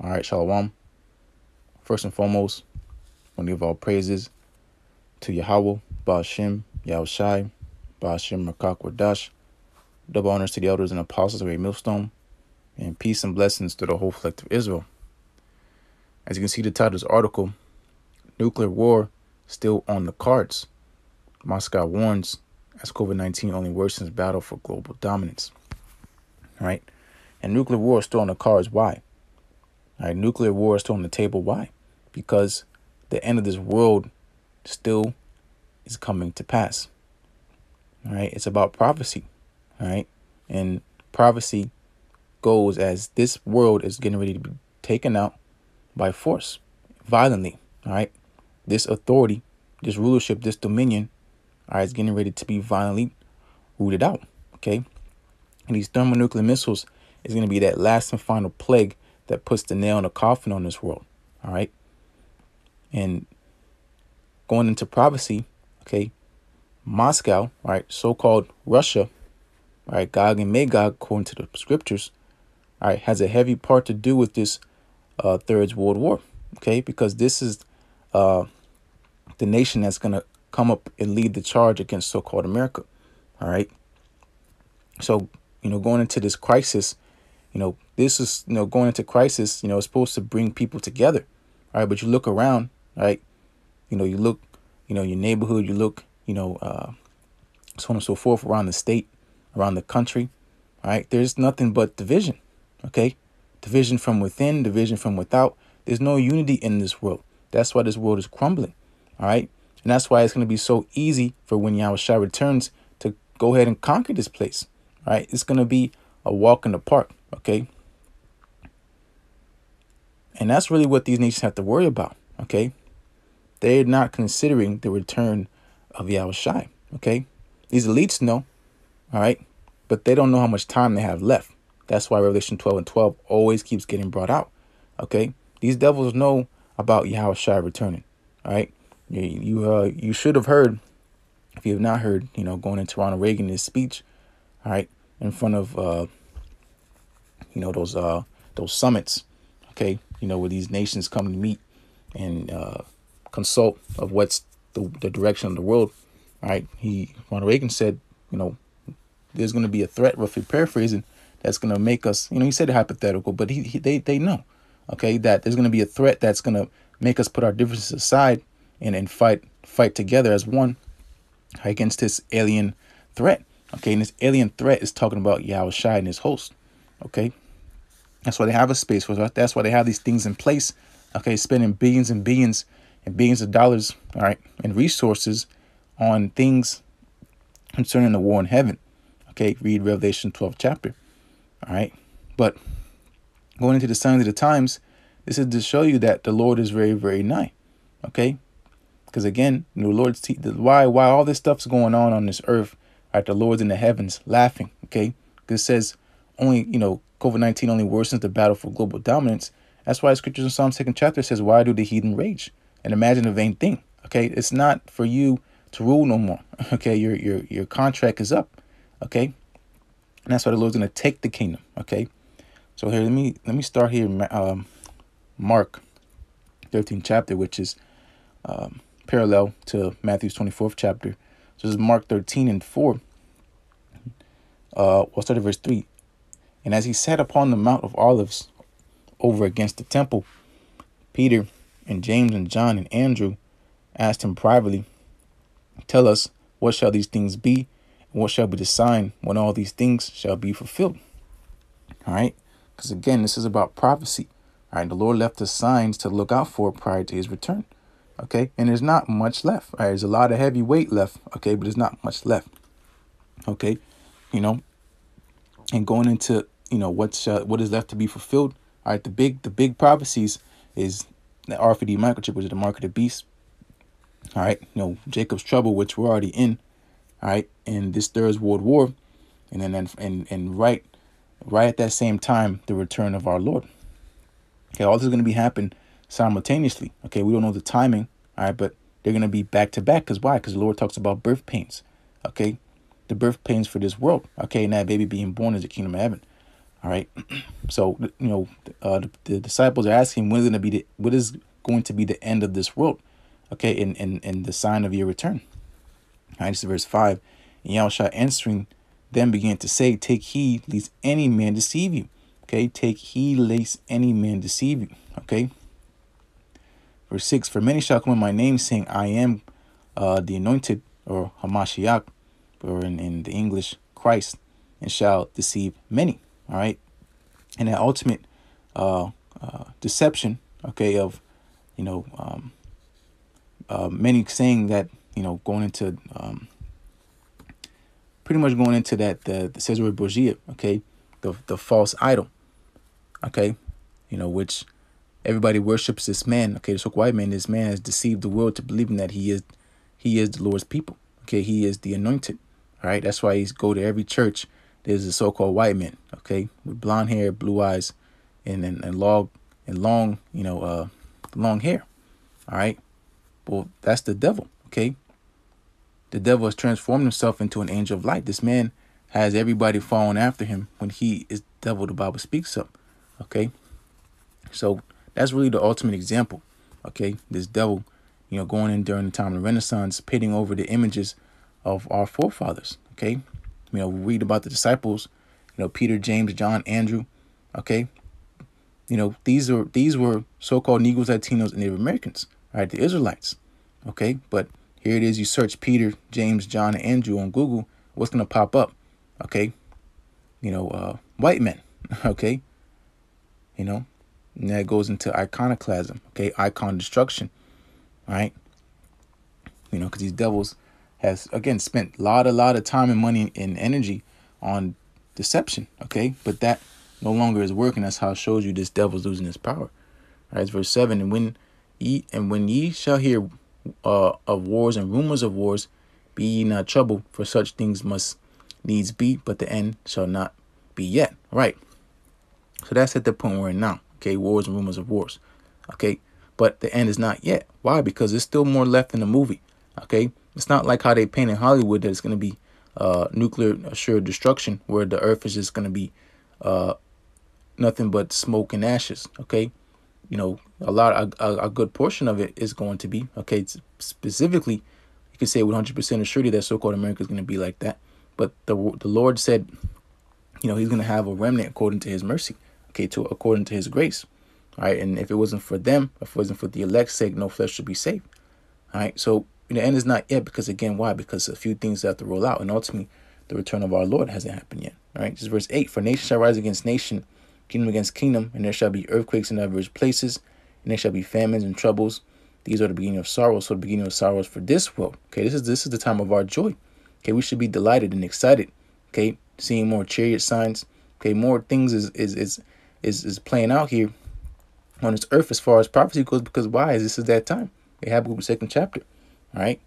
All right, Shalom. First and foremost, I want to give all praises to Yahweh, Ba'ashem, Yahushai, Ba'ashem, Rakak, Wadash. Double honors to the elders and apostles of a millstone, and peace and blessings to the whole collective Israel. As you can see the title of this article, nuclear war still on the cards. Moscow warns as COVID-19 only worsens battle for global dominance. All right? And nuclear war is still on the cards. Why? All right, nuclear war is still on the table. Why? Because the end of this world still is coming to pass. All right, it's about prophecy. All right, and prophecy goes as this world is getting ready to be taken out by force, violently. All right, this authority, this rulership, this dominion, all right, is getting ready to be violently rooted out. Okay, and these thermonuclear missiles is going to be that last and final plague that puts the nail in the coffin on this world. All right. And going into prophecy, okay, Moscow, all right, so-called Russia, all right, Gog and Magog, according to the scriptures, all right, has a heavy part to do with this Third World War. Okay, because this is the nation that's going to come up and lead the charge against so-called America. All right. So, going into this crisis, this is, going into crisis, it's supposed to bring people together. All right. But you look around, right? You look, your neighborhood, you look, so on and so forth around the state, around the country. All right. There's nothing but division. OK, division from within, division from without. There's no unity in this world. That's why this world is crumbling. All right. And that's why it's going to be so easy for when Yahushua returns to go ahead and conquer this place. All right. It's going to be a walk in the park. OK. And that's really what these nations have to worry about. OK. They're not considering the return of Yahushua. OK. These elites know. All right. But they don't know how much time they have left. That's why Revelation 12:12 always keeps getting brought out. OK. These devils know about Yahushua returning. All right. You should have heard, if you have not heard, going into Ronald Reagan's speech. All right. In front of, those summits. OK. Where these nations come to meet and consult of what's the direction of the world. All right. Ronald Reagan said, there's going to be a threat, roughly paraphrasing, that's going to make us, he said hypothetical, but they know, okay, that there's going to be a threat that's going to make us put our differences aside and fight together as one against this alien threat. Okay. And this alien threat is talking about Yahushua and his host. Okay. That's why they have a space for us. That's why they have these things in place. Okay. Spending billions and billions and billions of dollars. All right. And resources on things concerning the war in heaven. Okay. Read Revelation 12 chapter. All right. But going into the signs of the times, this is to show you that the Lord is very, very nigh. Okay. Because again, the Lord's why all this stuff's going on this earth, right? The Lord's in the heavens laughing. Okay. Because it says only, COVID-19 only worsens the battle for global dominance. That's why scriptures in Psalm 2nd chapter says, why do the heathen rage and imagine a vain thing? Okay. It's not for you to rule no more. Okay. Your contract is up. Okay. And that's why the Lord's going to take the kingdom. Okay. So here, let me start here. Mark 13th chapter, which is parallel to Matthew's 24th chapter. So this is Mark 13:4. We'll start at verse 3. And as he sat upon the Mount of Olives over against the temple, Peter and James and John and Andrew asked him privately, tell us, what shall these things be? And what shall be the sign when all these things shall be fulfilled? All right. Because again, this is about prophecy. All right. The Lord left us signs to look out for prior to his return. Okay. And there's not much left. All right. There's a lot of heavy weight left. Okay. But there's not much left. Okay. And going into, what is left to be fulfilled. All right. The big prophecies is the RFID microchip, which is the mark of the beast. All right. Jacob's trouble, which we're already in. All right. And this Third World War. And then and right at that same time, the return of our Lord. Okay. All this is going to be happening simultaneously. Okay. We don't know the timing. All right. But they're going to be back to back. Because why? Because the Lord talks about birth pains. Okay. The birth pains for this world. Okay. And that baby being born is the kingdom of heaven. All right. So, the disciples are asking, what is going to be the end of this world? Okay. And the sign of your return. All right. This is verse 5. And Yahushua answering them began to say, take heed lest any man deceive you. Okay. Take heed lest any man deceive you. Okay. Verse 6, for many shall come in my name, saying, I am the anointed, or Hamashiach, or in the English, Christ, and shall deceive many. All right. And that ultimate deception, okay, of, many saying that, going into, pretty much going into that, the Caesar Borgia, okay, the false idol, okay, which everybody worships this man, okay, the so-called white man. This man has deceived the world to believing that he is the Lord's people, okay, he is the anointed, all right. That's why he's go to every church. There's a so-called white man, okay, with blonde hair, blue eyes, and long, long hair, all right. Well, that's the devil, okay. The devil has transformed himself into an angel of light. This man has everybody following after him when he is the devil the Bible speaks of, okay. So that's really the ultimate example, okay. This devil, going in during the time of the Renaissance, pitting over the images of our forefathers, okay. We read about the disciples, Peter, James, John, Andrew, okay. These were so-called Negroes, Latinos, and Native Americans, right? The Israelites, okay. But here it is. You search Peter, James, John, and Andrew on Google. What's going to pop up? Okay. White men, okay. And that goes into iconoclasm, okay, icon destruction, right? Because these devils has, again, spent a lot of time and money and energy on deception, okay, but that no longer is working. That's how it shows you this devil's losing his power. All right, it's verse 7. And when ye shall hear of wars and rumors of wars, be ye not troubled, for such things must needs be, but the end shall not be yet. All right. So that's at the point we're in now. Okay, wars and rumors of wars. Okay, but the end is not yet. Why? Because there's still more left in the movie. Okay, it's not like how they paint in Hollywood that it's going to be nuclear assured destruction, where the earth is just going to be nothing but smoke and ashes. Okay, a good portion of it is going to be, okay, specifically, you can say with 100% of surety that so-called America is going to be like that. But the Lord said, he's going to have a remnant according to his mercy, okay, according to his grace. All right. And if it wasn't for them, if it wasn't for the elect's sake, no flesh should be saved. All right. So the end is not yet, because again, why? Because a few things have to roll out, and ultimately the return of our Lord hasn't happened yet. All right. This is verse 8. For nation shall rise against nation, kingdom against kingdom, and there shall be earthquakes in diverse places, and there shall be famines and troubles. These are the beginning of sorrows. So the beginning of sorrows for this world. Okay, this is the time of our joy. Okay, we should be delighted and excited. Okay, seeing more chariot signs. Okay, more things is playing out here on this earth as far as prophecy goes. Because why? This is that time. Habakkuk 2nd chapter. All right,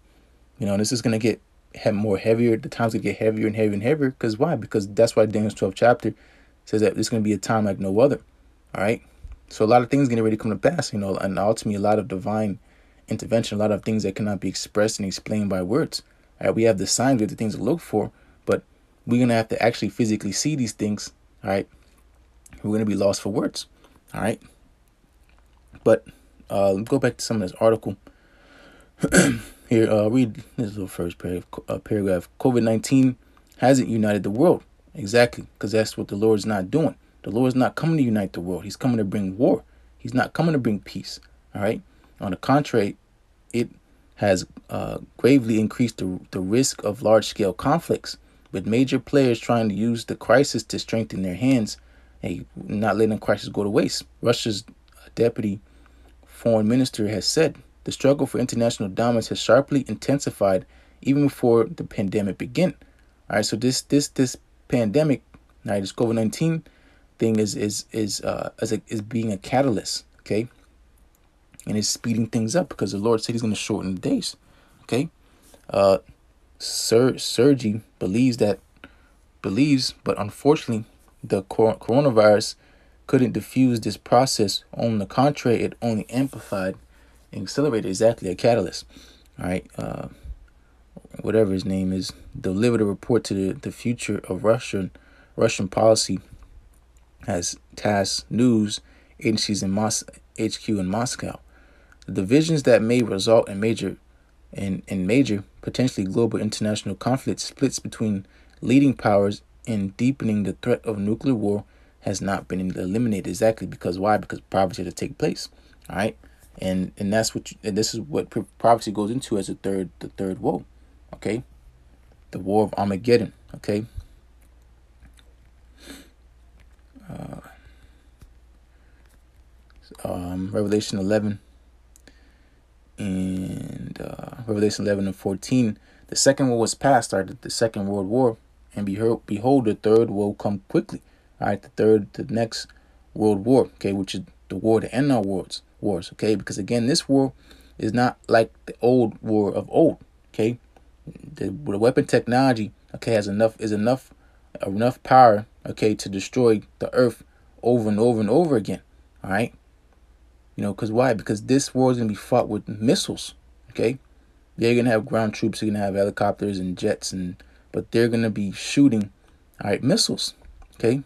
this is gonna get more heavier. The time's gonna get heavier and heavier and heavier. Because why? Because that's why Daniel's 12th chapter says that it's gonna be a time like no other. All right. So a lot of things getting ready to come to pass, and ultimately a lot of divine intervention, a lot of things that cannot be expressed and explained by words. All right, we have the signs, we have the things to look for, but we're going to have to actually physically see these things. All right, we're going to be lost for words. All right, but let's go back to some of this article. Here, read this little first paragraph. COVID-19 hasn't united the world. Exactly, because that's what the Lord's not doing. The Lord's not coming to unite the world. He's coming to bring war. He's not coming to bring peace. All right. On the contrary, it has gravely increased the risk of large-scale conflicts, with major players trying to use the crisis to strengthen their hands and not letting the crisis go to waste. Russia's deputy foreign minister has said the struggle for international dominance has sharply intensified even before the pandemic began. All right. So this pandemic, right, this COVID-19 thing is being a catalyst, okay, and it's speeding things up because the Lord said he's going to shorten the days, okay. Sergi believes, but unfortunately the coronavirus couldn't diffuse this process. On the contrary, it only amplified and accelerated. Exactly, a catalyst. All right. Whatever his name is, delivered a report to the future of Russian policy has TASS news agencies in HQ in Moscow. The divisions that may result in major, potentially global international conflict splits between leading powers in deepening the threat of nuclear war has not been eliminated. Exactly because why? Because prophecy had to take place. All right, and that's what and this is what prophecy goes into as the third woe. Okay, the war of Armageddon. Okay. Revelation 11 and Revelation 11 and 14. The second war was past, started the Second World War, and behold, the third will come quickly. All right, the next World War, okay, which is the war to end our wars, okay, because again, this war is not like the old war of old, okay. The weapon technology, okay, has enough power, okay, to destroy the earth over and over and over again. All right. Because why? Because this war is going to be fought with missiles, okay? They're going to have ground troops, they're going to have helicopters and jets, but they're going to be shooting, all right, missiles, okay?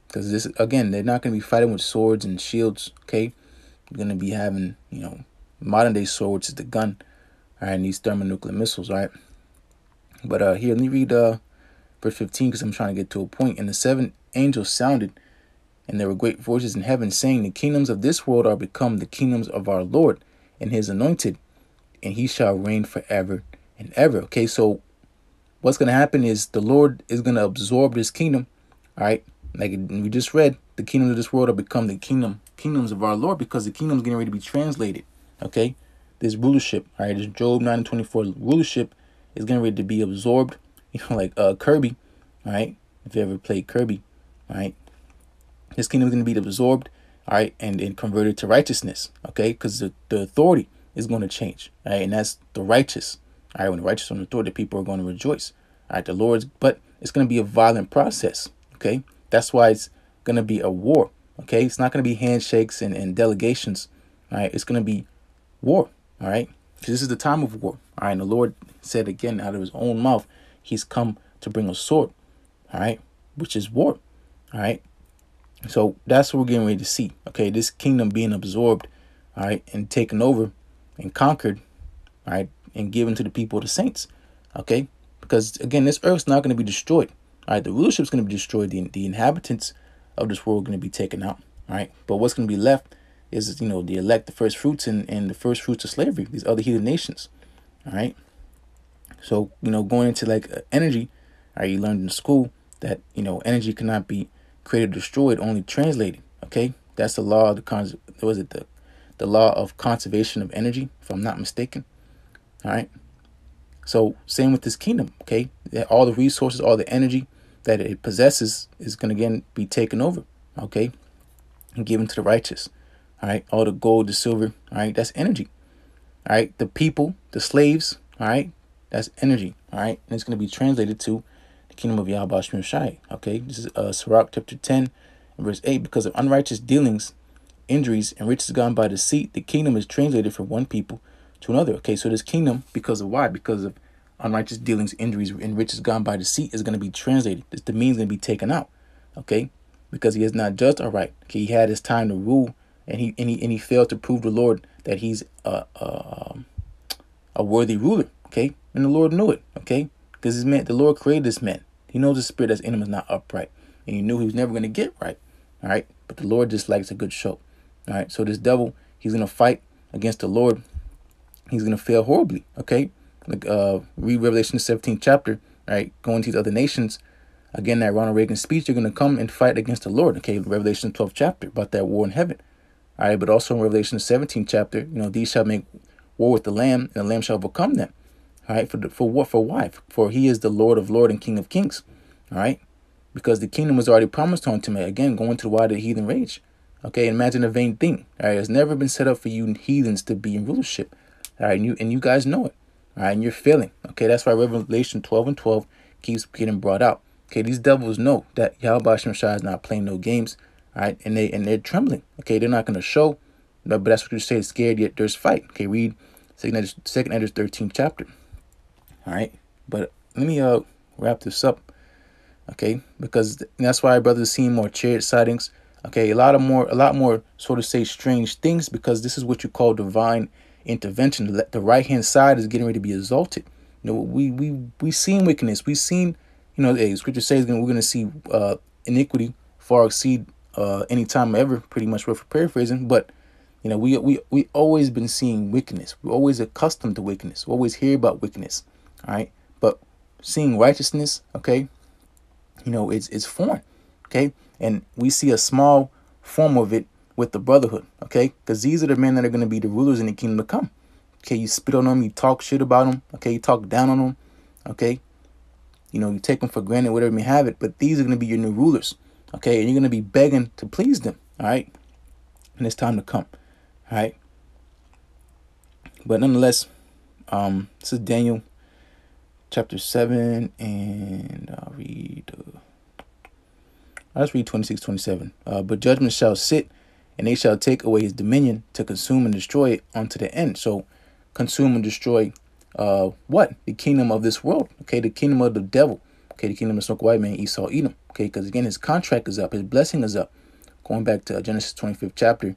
Because this, again, they're not going to be fighting with swords and shields, okay? They're going to be having, modern day sword, which is the gun, all right, and these thermonuclear missiles, all right? But here, let me read verse 15 because I'm trying to get to a point. And the seven angels sounded, and there were great voices in heaven saying, the kingdoms of this world are become the kingdoms of our Lord and his anointed, and he shall reign forever and ever. Okay, so what's going to happen is the Lord is going to absorb this kingdom. All right, like we just read, the kingdoms of this world are become the kingdoms of our Lord, because the kingdom is getting ready to be translated. Okay, this rulership, all right, this Job 9:24 rulership is getting ready to be absorbed. Like Kirby, all right, if you ever played Kirby, all right. This kingdom is going to be absorbed, all right, and converted to righteousness, okay? Because the authority is going to change, all right? And that's the righteous, all right? When the righteous are on authority, people are going to rejoice, all right? But it's going to be a violent process, okay? That's why it's going to be a war, okay? It's not going to be handshakes and delegations, all right? It's going to be war, all right? Because this is the time of war, all right? And the Lord said again out of his own mouth, he's come to bring a sword, all right? Which is war, all right? So that's what we're getting ready to see. Okay, this kingdom being absorbed, all right, and taken over and conquered, all right, and given to the people of the saints. Okay, because again, this earth's not going to be destroyed. All right, the rulership's going to be destroyed. The inhabitants of this world are going to be taken out. All right, but what's going to be left is, the elect, the first fruits, and the first fruits of slavery, these other heathen nations. All right, so going into like energy, all right, you learned in school that energy cannot be created, destroyed, only translated. Okay, that's the law of the law of conservation of energy, if I'm not mistaken. All right, so same with this kingdom. Okay, that all the resources, all the energy that it possesses is going to again be taken over. Okay, and given to the righteous. All right, all the gold, the silver, all right, that's energy. All right, the people, the slaves, all right, that's energy. All right, and it's going to be translated to kingdom of Yahweh Shem Shai. Okay, this is Sirach chapter 10 and verse 8. Because of unrighteous dealings, injuries, and riches gone by deceit, the kingdom is translated from one people to another. Okay, so this kingdom, because of why? Because of unrighteous dealings, injuries, and riches gone by deceit, is going to be translated. The means going to be taken out. Okay, because he is not judged aright. Okay, he had his time to rule, and he failed to prove to the Lord that he's a worthy ruler. Okay, and the Lord knew it. Okay, because the Lord created this man. He knows the spirit that's in him is not upright. And he knew he was never going to get right. All right. But the Lord just likes a good show. All right. So this devil, he's going to fight against the Lord. He's going to fail horribly. Okay. Like, read Revelation 17th chapter. All right. Going to these other nations. Again, that Ronald Reagan speech, they're going to come and fight against the Lord. Okay. Revelation 12th chapter about that war in heaven. All right. But also in Revelation 17th chapter, these shall make war with the Lamb, and the Lamb shall overcome them. All right, for what? For why? For he is the Lord of lords and King of kings. All right, because the kingdom was already promised unto me. Again, going to the wide of the heathen rage. Okay, imagine a vain thing. All right, it's never been set up for you heathens to be in rulership. All right, and you guys know it. All right, and you're failing. Okay, that's why Revelation 12 and 12 keeps getting brought out. Okay, these devils know that Yahweh Shem Shai is not playing no games. All right, and they're trembling. Okay, they're not going to show, but that's what you say. Scared yet there's fight. Okay, read Second Esdras 13th chapter. All right, but let me wrap this up. Okay, because that's why brothers seeing more chariot sightings. Okay, a lot more, so to say, strange things, because this is what you call divine intervention. The right hand side is getting ready to be exalted. You know, we seen wickedness. We seen, Scripture says we're going to see iniquity far exceed any time ever. Pretty much, for paraphrasing, but we always been seeing wickedness. We're always accustomed to wickedness. We always hear about wickedness. All right, but seeing righteousness, okay, it's foreign, okay, and we see a small form of it with the brotherhood, okay, because these are the men that are going to be the rulers in the kingdom to come. Okay, you spit on them, you talk shit about them, okay, you talk down on them, okay, you take them for granted, whatever may have it, but these are going to be your new rulers, okay, and you're going to be begging to please them, all right, and it's time to come, all right. But nonetheless, this is Daniel chapter 7, and Let's read 26, 27. But judgment shall sit, and they shall take away his dominion to consume and destroy it unto the end. So consume and destroy what? The kingdom of this world. Okay, the kingdom of the devil. Okay, the kingdom of Snoke White Man, Esau, Edom. Okay, because again, his contract is up, his blessing is up. Going back to Genesis 25th chapter,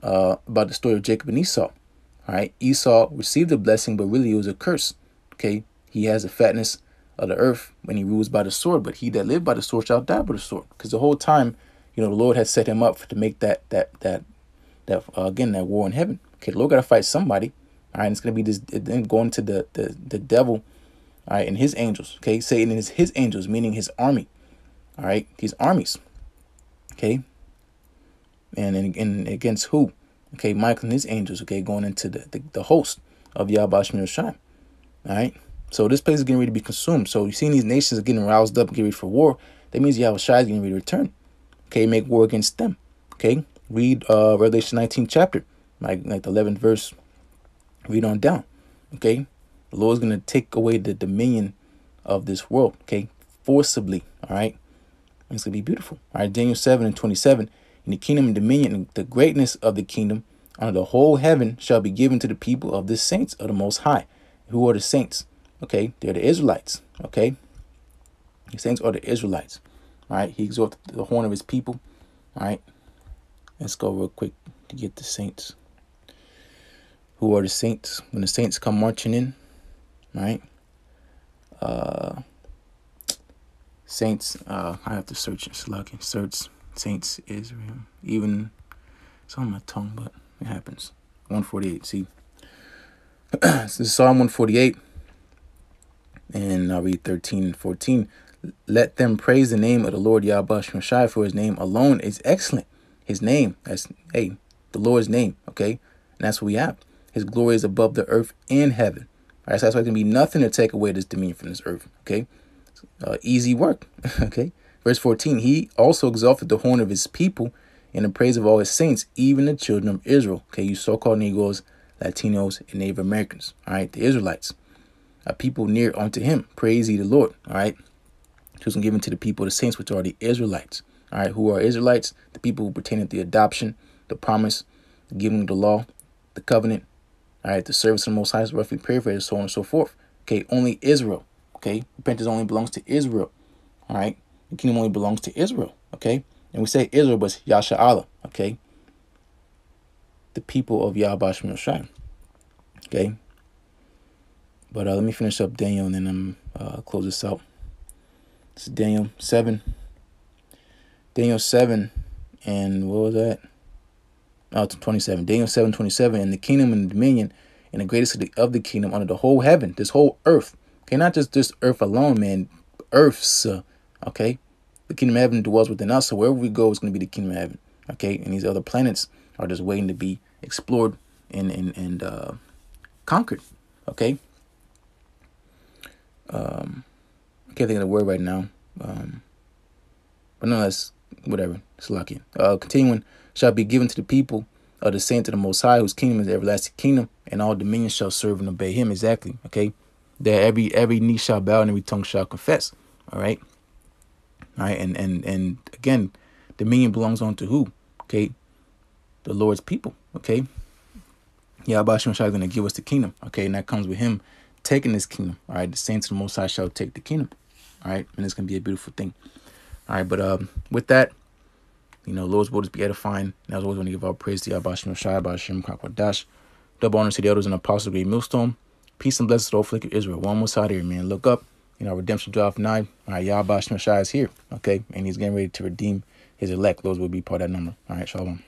about the story of Jacob and Esau. All right, Esau received a blessing, but really it was a curse. Okay, he has the fatness of the earth when he rules by the sword, but he that live by the sword shall die by the sword. Because the whole time, the Lord has set him up to make that war in heaven. Okay, the Lord got to fight somebody. All right, and it's gonna be this. Then going to the devil, all right, and his angels. Okay, Satan is his angels, meaning his army. All right, his armies. Okay, and against who? Okay, Michael and his angels. Okay, going into the host of Yahweh Shemir Shai. All right. So this place is getting ready to be consumed. So you're seeing these nations are getting roused up and getting ready for war. That means Yahweh Shai is getting ready to return. Okay, make war against them. Okay, read Revelation 19 chapter, like the 11th verse. Read on down. Okay, the Lord is going to take away the dominion of this world. Okay, forcibly. All right, and it's going to be beautiful. All right, Daniel 7 and 27. In the kingdom and dominion and the greatness of the kingdom under the whole heaven shall be given to the people of the saints of the Most High. Who are the saints? Okay, they're the Israelites. Okay, the saints are the Israelites. All right, he exalted the horn of his people. All right, let's go real quick to get the saints. Who are the saints? When the saints come marching in, right? Saints. I have to search it. Search saints Israel. Even it's on my tongue, but it happens. 148. See, this is Psalm 148. And I'll read 13 and 14. Let them praise the name of the Lord Yahweh Shai, for his name alone is excellent. His name, the Lord's name, okay? And that's what we have. His glory is above the earth and heaven. All right, so that's why there can be nothing to take away this dominion from this earth, okay? Easy work, okay? Verse 14, he also exalted the horn of his people in the praise of all his saints, even the children of Israel. Okay, you so-called Negroes, Latinos, and Native Americans, all right? The Israelites. A people near unto him. Praise ye the Lord. All right. Chosen given to the people, the saints, which are the Israelites. All right. Who are Israelites? The people who pertain to the adoption, the promise, the giving of the law, the covenant. All right. The service of the Most High, roughly paraphrased, so on and so forth. Okay. Only Israel. Okay. Repentance only belongs to Israel. All right. The kingdom only belongs to Israel. Okay. And we say Israel, but it's Yasha Allah. Okay. The people of Yahweh Shemir Shai. Okay. But let me finish up Daniel, and then I'm close this out. This is Daniel 7. Daniel 7, and what was that? Oh, it's 27. Daniel 7, 27. And the kingdom and the dominion and the greatest of the kingdom under the whole heaven, this whole earth. Okay, not just this earth alone, man. Earths. Okay, the kingdom of heaven dwells within us. So wherever we go, it's going to be the kingdom of heaven. Okay, and these other planets are just waiting to be explored and conquered. Okay. I can't think of the word right now. But no, that's whatever. It's lucky. Continuing, shall be given to the people of the saints of the Most High, whose kingdom is the everlasting kingdom, and all dominions shall serve and obey him. Exactly. Okay. That every knee shall bow and every tongue shall confess. All right. All right. And again, dominion belongs on to who? Okay. The Lord's people. Okay. Yahweh Shai is going to give us the kingdom. Okay. And that comes with him taking this kingdom. All right. The saints of the Most High shall take the kingdom. All right. And it's going to be a beautiful thing. All right. But with that, Lord's will just be edifying. And as always, want to give our praise to Yahweh Shem Shai, Ba'ashem Kakwadash. Double honors to the elders and apostles of the great millstone. Peace and blessings to all flick of Israel. One more side here, man. Look up. Redemption drive 9. All right, Yahweh Shem Shai is here. Okay. And he's getting ready to redeem his elect. Those will be part of that number. All right. Shalom.